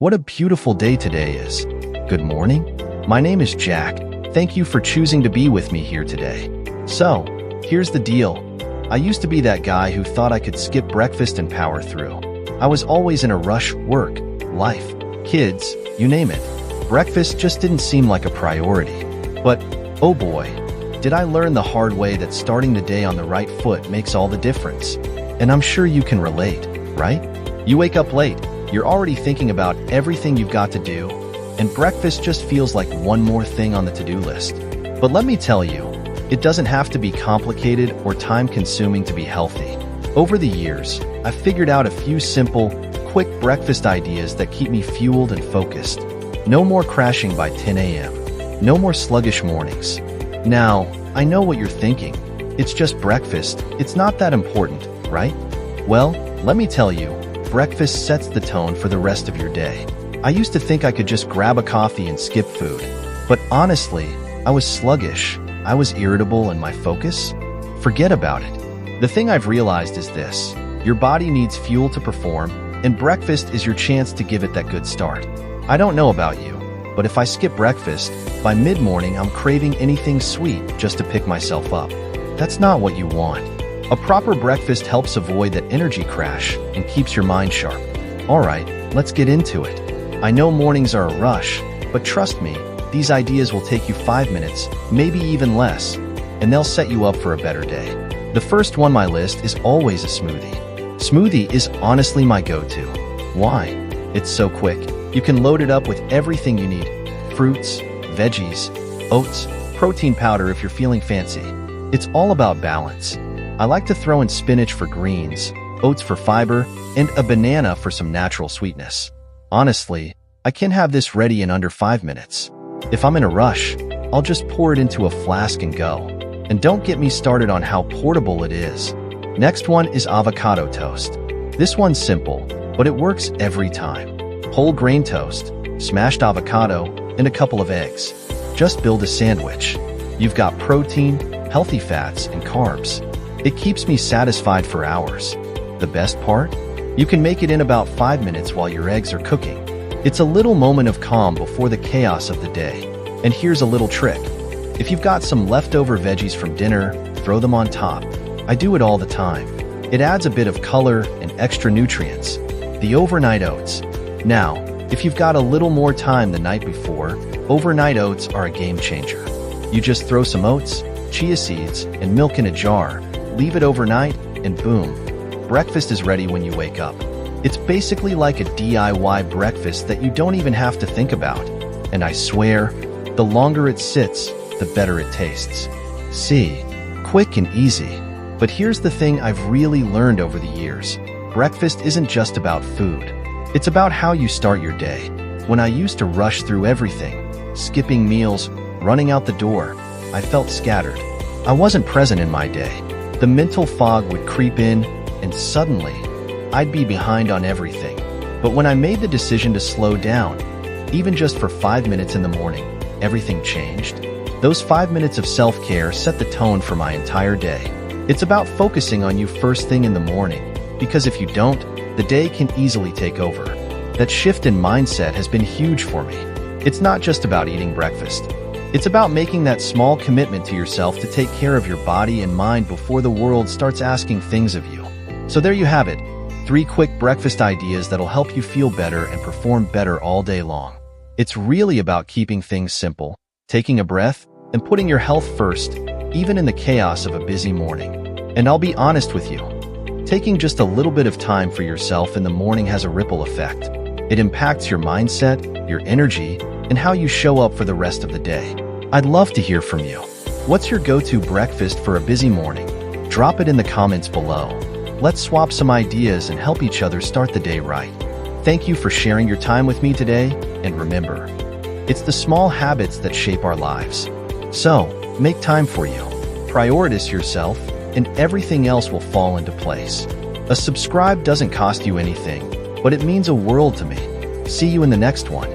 What a beautiful day today is. Good morning. My name is Jack. Thank you for choosing to be with me here today. So, here's the deal. I used to be that guy who thought I could skip breakfast and power through. I was always in a rush, work, life, kids, you name it. Breakfast just didn't seem like a priority. But, oh boy, did I learn the hard way that starting the day on the right foot makes all the difference. And I'm sure you can relate, right? You wake up late, you're already thinking about everything you've got to do, and breakfast just feels like one more thing on the to-do list. But let me tell you, it doesn't have to be complicated or time-consuming to be healthy. Over the years, I've figured out a few simple, quick breakfast ideas that keep me fueled and focused. No more crashing by 10 a.m. No more sluggish mornings. Now, I know what you're thinking. It's just breakfast. It's not that important, right? Well, let me tell you, breakfast sets the tone for the rest of your day. I used to think I could just grab a coffee and skip food. But honestly, I was sluggish. I was irritable, and my focus? Forget about it. The thing I've realized is this. Your body needs fuel to perform, and breakfast is your chance to give it that good start. I don't know about you, but if I skip breakfast, by mid-morning I'm craving anything sweet just to pick myself up. That's not what you want. A proper breakfast helps avoid that energy crash and keeps your mind sharp. Alright, let's get into it. I know mornings are a rush, but trust me, these ideas will take you 5 minutes, maybe even less, and they'll set you up for a better day. The first one on my list is always a smoothie. Smoothie is honestly my go-to. Why? It's so quick. You can load it up with everything you need. Fruits, veggies, oats, protein powder if you're feeling fancy. It's all about balance. I like to throw in spinach for greens, oats for fiber, and a banana for some natural sweetness. Honestly, I can have this ready in under 5 minutes. If I'm in a rush, I'll just pour it into a flask and go. And don't get me started on how portable it is. Next one is avocado toast. This one's simple, but it works every time. Whole grain toast, smashed avocado, and a couple of eggs. Just build a sandwich. You've got protein, healthy fats, and carbs. It keeps me satisfied for hours. The best part? You can make it in about 5 minutes while your eggs are cooking. It's a little moment of calm before the chaos of the day. And here's a little trick. If you've got some leftover veggies from dinner, throw them on top. I do it all the time. It adds a bit of color and extra nutrients. The overnight oats. Now, if you've got a little more time the night before, overnight oats are a game changer. You just throw some oats, chia seeds, and milk in a jar, leave it overnight, and boom, breakfast is ready when you wake up. It's basically like a DIY breakfast that you don't even have to think about. And I swear, the longer it sits, the better it tastes. See, quick and easy. But here's the thing I've really learned over the years. Breakfast isn't just about food. It's about how you start your day. When I used to rush through everything, skipping meals, running out the door, I felt scattered. I wasn't present in my day. The mental fog would creep in, and suddenly, I'd be behind on everything. But when I made the decision to slow down, even just for 5 minutes in the morning, everything changed. Those 5 minutes of self-care set the tone for my entire day. It's about focusing on you first thing in the morning, because if you don't, the day can easily take over. That shift in mindset has been huge for me. It's not just about eating breakfast. It's about making that small commitment to yourself to take care of your body and mind before the world starts asking things of you. So there you have it, 3 quick breakfast ideas that'll help you feel better and perform better all day long. It's really about keeping things simple, taking a breath, and putting your health first, even in the chaos of a busy morning. And I'll be honest with you, taking just a little bit of time for yourself in the morning has a ripple effect. It impacts your mindset, your energy, and how you show up for the rest of the day. I'd love to hear from you. What's your go-to breakfast for a busy morning? Drop it in the comments below. Let's swap some ideas and help each other start the day right. Thank you for sharing your time with me today, and remember, it's the small habits that shape our lives. So, make time for you. Prioritize yourself, and everything else will fall into place. A subscribe doesn't cost you anything, but it means a world to me. See you in the next one.